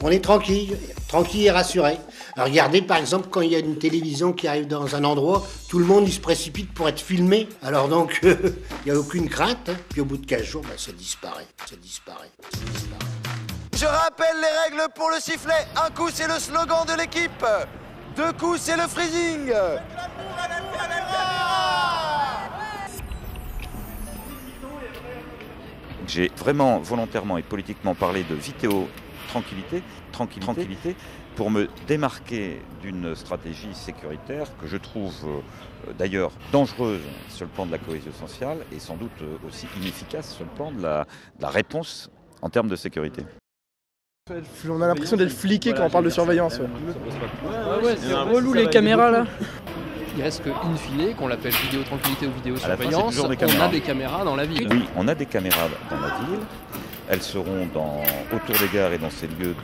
On est tranquille, tranquille et rassuré. Alors regardez par exemple quand il y a une télévision qui arrive dans un endroit, tout le monde il se précipite pour être filmé. Alors donc il n'y a aucune crainte, hein. Puis au bout de 15 jours, ça disparaît, ça disparaît, ça disparaît. Je rappelle les règles pour le sifflet. Un coup c'est le slogan de l'équipe. 2 coups c'est le freezing. J'ai vraiment volontairement et politiquement parlé de vidéo tranquillité, pour me démarquer d'une stratégie sécuritaire que je trouve d'ailleurs dangereuse sur le plan de la cohésion sociale et sans doute aussi inefficace sur le plan de la réponse en termes de sécurité. On a l'impression d'être fliqué quand on parle de surveillance. Ouais, c'est relou les caméras là. Il reste que in fine, qu'on l'appelle vidéo tranquillité ou vidéo surveillance, on a des caméras dans la ville. Oui, on a des caméras dans la ville. Elles seront autour des gares et dans ces lieux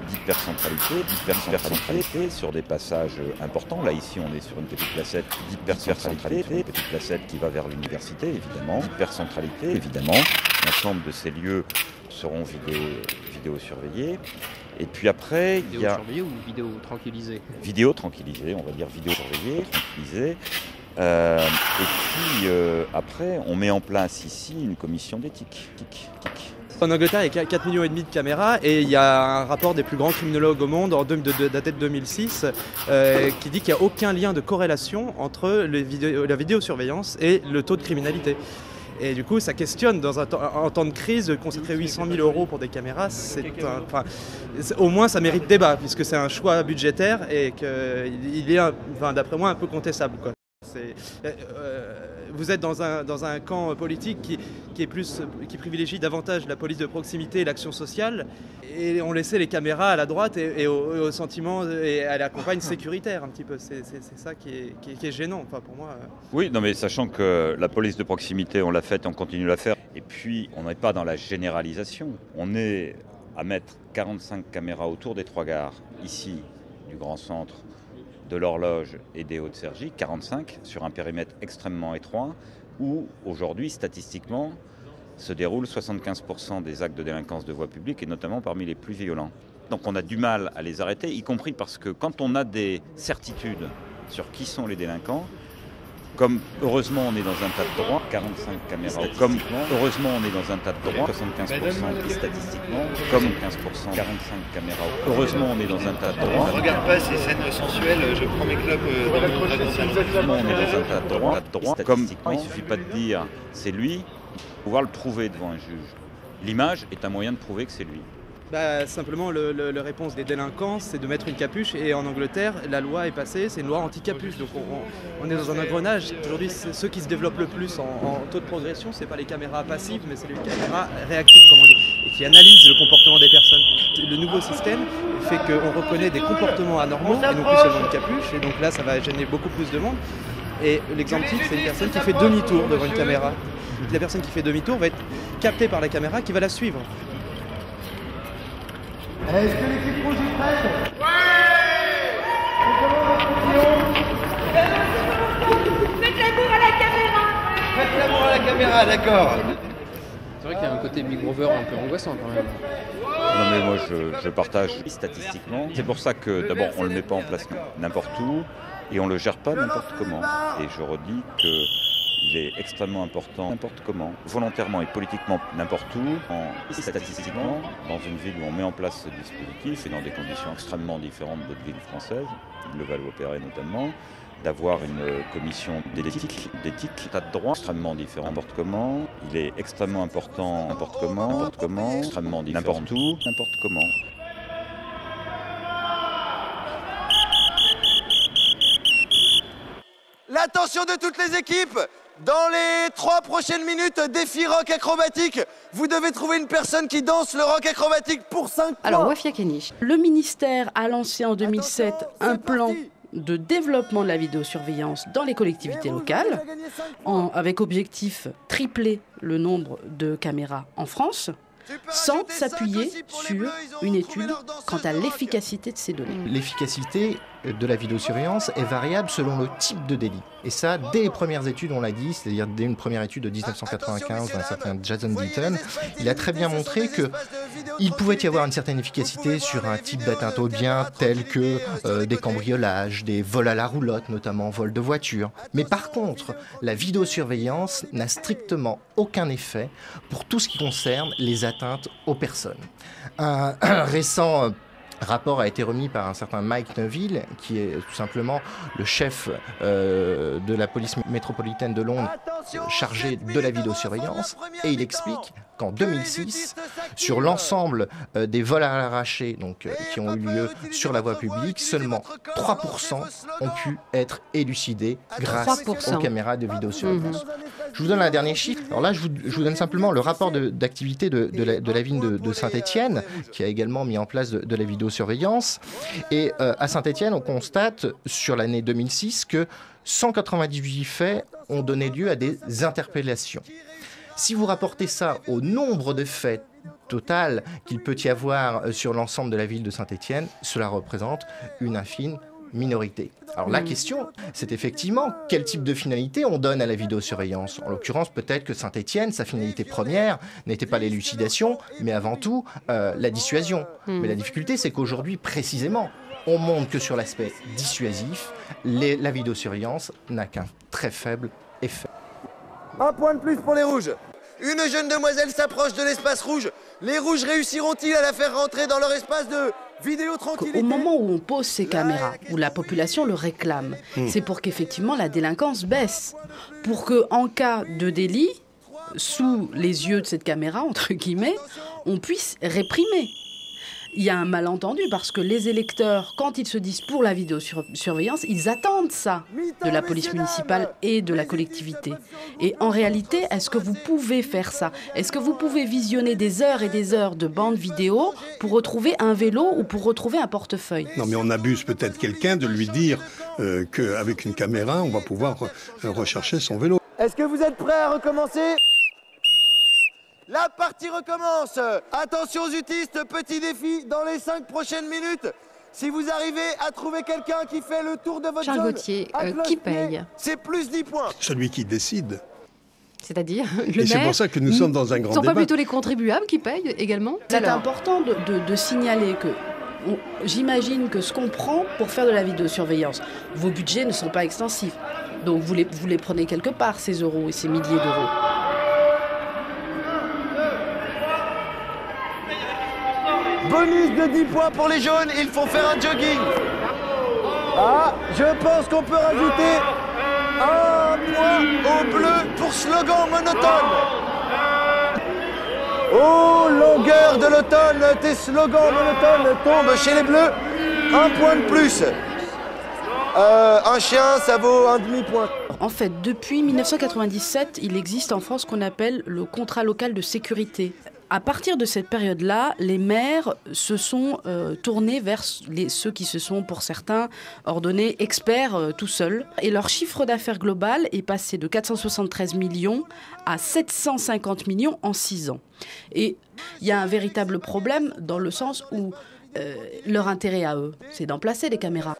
d'hypercentralité, sur des passages importants. Là, ici, on est sur une petite placette d'hypercentralité, une petite placette qui va vers l'université, évidemment. Hypercentralité, évidemment. L'ensemble de ces lieux seront vidéo surveillés. Et puis après, il y a... Vidéo surveillée ou vidéo tranquillisée ? Vidéo tranquillisée, on va dire vidéo surveillée, tranquillisée. Et puis après, on met en place ici une commission d'éthique. En Angleterre, il y a 4,5 millions de caméras et il y a un rapport des plus grands criminologues au monde daté de 2006 qui dit qu'il n'y a aucun lien de corrélation entre la vidéosurveillance et le taux de criminalité. Et du coup, ça questionne en temps de crise de consacrer 800 000 € pour des caméras. Au moins, ça mérite débat puisque c'est un choix budgétaire et qu'il est, d'après moi, un peu contestable, quoi. Vous êtes dans un camp politique qui privilégie davantage la police de proximité et l'action sociale, et on laissait les caméras à la droite et au sentiment et à la campagne sécuritaire un petit peu. C'est ça qui est gênant, pour moi. Oui, non mais sachant que la police de proximité, on l'a faite et on continue de la faire. Et puis, on n'est pas dans la généralisation. On est à mettre 45 caméras autour des 3 gares, ici, du Grand Centre, de l'Horloge et des Hauts-de-Cergy, 45 sur un périmètre extrêmement étroit où aujourd'hui statistiquement se déroulent 75% des actes de délinquance de voie publique et notamment parmi les plus violents. Donc on a du mal à les arrêter, y compris parce que quand on a des certitudes sur qui sont les délinquants, comme heureusement on est dans un tas de droit, 45 caméras, comme heureusement on est dans un tas de droit, 75% et statistiquement, comme 15%, 45 caméras, heureusement on est dans un tas de droit. Je regarde pas ces scènes sensuelles, je prends mes clopes dans mon dragon. Heureusement on est dans un tas de droit, statistiquement il suffit pas de dire c'est lui, pouvoir le prouver devant un juge. L'image est un moyen de prouver que c'est lui. Simplement, la réponse des délinquants, c'est de mettre une capuche. Et en Angleterre, la loi est passée, c'est une loi anti-capuche. Donc on est dans un engrenage. Aujourd'hui, ceux qui se développent le plus en taux de progression, c'est pas les caméras passives, mais c'est les caméras réactives, comme on dit, et qui analysent le comportement des personnes. Le nouveau système fait qu'on reconnaît des comportements anormaux, et non plus seulement une capuche. Et donc là, ça va gêner beaucoup plus de monde. Et l'exemple type, c'est une personne qui fait demi-tour devant une caméra. La personne qui fait demi-tour va être captée par la caméra qui va la suivre. Est-ce que l'équipe rouge est prête ? Faites l'amour à la caméra. Faites l'amour à la caméra, d'accord. C'est vrai qu'il y a un côté Big Brother un peu angoissant quand même. Non mais moi je partage statistiquement. C'est pour ça que d'abord on ne le met pas en place n'importe où et on ne le gère pas n'importe comment. Et je redis qu'il est extrêmement important, n'importe comment, volontairement et politiquement n'importe où, statistiquement, dans une ville où on met en place ce dispositif et dans des conditions extrêmement différentes d'autres villes françaises, le Valois-Perret notamment, d'avoir une commission d'éthique, tas de droits extrêmement différents, n'importe comment, il est extrêmement important, n'importe comment, extrêmement différent, n'importe où, n'importe comment. L'attention de toutes les équipes. Dans les 3 prochaines minutes, défi rock acrobatique. Vous devez trouver une personne qui danse le rock acrobatique pour 5 points. Alors, Wafia Kenich, le ministère a lancé en 2007 un plan de développement de la vidéosurveillance dans les collectivités locales, avec objectif tripler le nombre de caméras en France, sans s'appuyer sur une étude quant à l'efficacité de ces données. L'efficacité de la vidéosurveillance est variable selon le type de délit. Et ça, dès les premières études, on l'a dit, c'est-à-dire dès une première étude de 1995 d'un certain Jason Deaton, il a très bien montré que Il pouvait y avoir une certaine efficacité sur un type d'atteinte aux biens tel que des cambriolages, des vols à la roulotte, notamment vol de voitures. Mais par contre, la vidéosurveillance n'a strictement aucun effet pour tout ce qui concerne les atteintes aux personnes. Un récent rapport a été remis par un certain Mike Neville, qui est tout simplement le chef de la police métropolitaine de Londres chargé de la vidéosurveillance, et il explique qu'en 2006, sur l'ensemble des vols à l'arraché qui ont eu lieu sur la voie publique, seulement 3% ont pu être élucidés grâce aux caméras de vidéosurveillance. Je vous donne un dernier chiffre. Alors là, je vous donne simplement le rapport d'activité de la ville de Saint-Étienne, qui a également mis en place de la vidéosurveillance. Et à Saint-Étienne, on constate sur l'année 2006 que 198 faits ont donné lieu à des interpellations. Si vous rapportez ça au nombre de faits total qu'il peut y avoir sur l'ensemble de la ville de Saint-Étienne, cela représente une infime minorité. Alors la question, c'est effectivement quel type de finalité on donne à la vidéosurveillance. En l'occurrence, peut-être que Saint-Étienne, sa finalité première n'était pas l'élucidation, mais avant tout la dissuasion. Mais la difficulté, c'est qu'aujourd'hui, précisément, on montre que sur l'aspect dissuasif, la vidéosurveillance n'a qu'un très faible effet. Un point de plus pour les rouges. Une jeune demoiselle s'approche de l'espace rouge. Les rouges réussiront-ils à la faire rentrer dans leur espace de vidéo tranquillité? Au moment où on pose ces caméras, où la population le réclame, c'est pour qu'effectivement la délinquance baisse. Pour qu'en cas de délit, sous les yeux de cette caméra, entre guillemets, on puisse réprimer. Il y a un malentendu parce que les électeurs, quand ils se disent pour la vidéosurveillance, ils attendent ça de la police municipale et de la collectivité. Et en réalité, est-ce que vous pouvez faire ça? Est-ce que vous pouvez visionner des heures et des heures de bandes vidéo pour retrouver un vélo ou pour retrouver un portefeuille? Non, mais on abuse peut-être quelqu'un de lui dire qu'avec une caméra, on va pouvoir rechercher son vélo. Est-ce que vous êtes prêts à recommencer? La partie recommence. Attention aux utistes, petit défi dans les 5 prochaines minutes. Si vous arrivez à trouver quelqu'un qui fait le tour de votre Charles zone, Gauthier, qui paye? C'est plus 10 points. Celui qui décide. C'est-à-dire le maire. Et c'est pour ça que nous sommes dans un grand débat. Ne sont pas plutôt les contribuables qui payent également? C'est important de signaler que j'imagine que ce qu'on prend pour faire de la vidéosurveillance, vos budgets ne sont pas extensifs. Donc vous les prenez quelque part, ces euros et ces milliers d'euros. Bonus de 10 points pour les jaunes, il faut faire un jogging. Ah, je pense qu'on peut rajouter un point au bleu pour slogan monotone. Oh, longueur de l'automne, tes slogans monotones tombent chez les bleus. Un point de plus. Un chien, ça vaut un demi-point. En fait, depuis 1997, il existe en France ce qu'on appelle le contrat local de sécurité. À partir de cette période-là, les maires se sont tournés vers ceux qui se sont, pour certains, ordonnés experts tout seuls. Et leur chiffre d'affaires global est passé de 473 millions à 750 millions en 6 ans. Et il y a un véritable problème dans le sens où leur intérêt à eux, c'est d'en placer des caméras.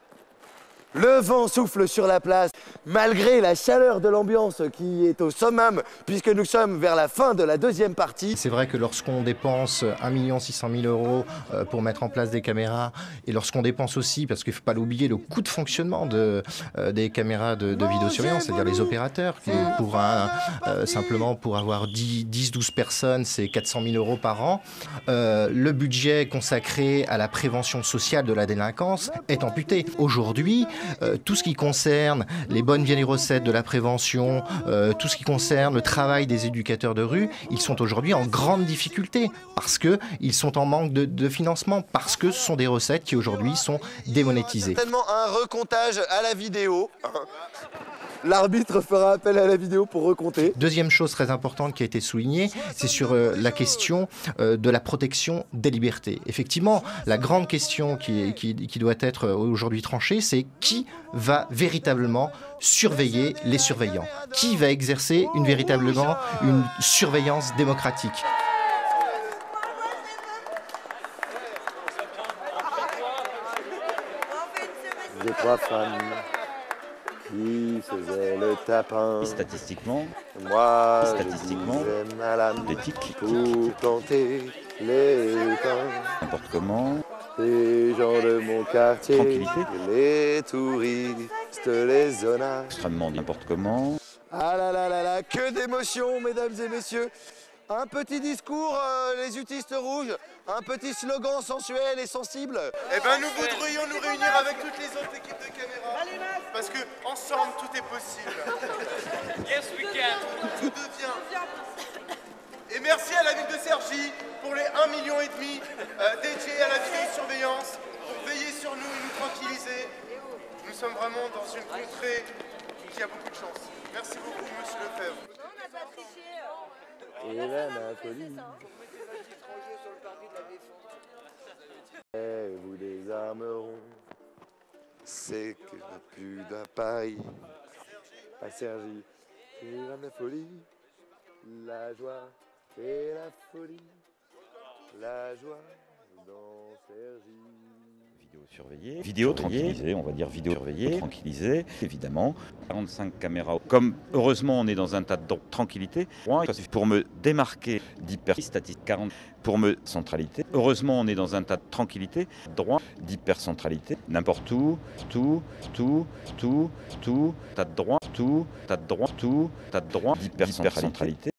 Le vent souffle sur la place, malgré la chaleur de l'ambiance qui est au summum, puisque nous sommes vers la fin de la deuxième partie. C'est vrai que lorsqu'on dépense 1 600 000 € pour mettre en place des caméras, et lorsqu'on dépense aussi, parce qu'il ne faut pas l'oublier, le coût de fonctionnement des caméras de vidéosurveillance, c'est-à-dire les opérateurs, qui simplement pour avoir 10-12 personnes, c'est 400 000 € par an. Le budget consacré à la prévention sociale de la délinquance est amputé. Aujourd'hui, tout ce qui concerne les bonnes vieilles recettes de la prévention, tout ce qui concerne le travail des éducateurs de rue, ils sont aujourd'hui en grande difficulté parce qu'ils sont en manque de financement, parce que ce sont des recettes qui aujourd'hui sont démonétisées. Certainement un recomptage à la vidéo. L'arbitre fera appel à la vidéo pour recompter. Deuxième chose très importante qui a été soulignée, c'est sur la question de la protection des libertés. Effectivement, la grande question qui doit être aujourd'hui tranchée, c'est qui va véritablement surveiller les surveillants? Qui va exercer véritablement une surveillance démocratique? J'ai 3 femmes qui faisait le tapin. Et statistiquement, moi, les tics pour planter les pins. comment. Les gens de mon quartier, Tranquillité. les touristes, les zonas. Extrêmement n'importe comment. Ah là là là là, que d'émotions, mesdames et messieurs. Un petit discours, les utistes rouges, un petit slogan sensuel et sensible. Eh ben nous voudrions nous réunir avec toutes les autres équipes de caméra. Parce que ensemble tout est possible. Yes we can. Tout devient. Et merci à la ville de Cergy pour les 1,5 million dédiés à la vidéosurveillance, pour veiller sur nous et nous tranquilliser. Nous sommes vraiment dans une contrée qui a beaucoup de chance. Merci beaucoup, monsieur Lefebvre. On n'a pas triché. Et la Napoli. Et vous désarmeront, c'est que plus d'un Paris. À Cergy, et la folie, la joie et la folie, la joie dans Cergy. Vidéo tranquillisée, on va dire vidéo surveillée, tranquillisée, évidemment. 45 caméras. Comme heureusement on est dans un tas de tranquillité, pour me démarquer d'hyperstatistique 40, pour me centralité. Heureusement on est dans un tas de tranquillité, droit d'hypercentralité, n'importe où, tout, tas de droit, tas de droit, d'hypercentralité.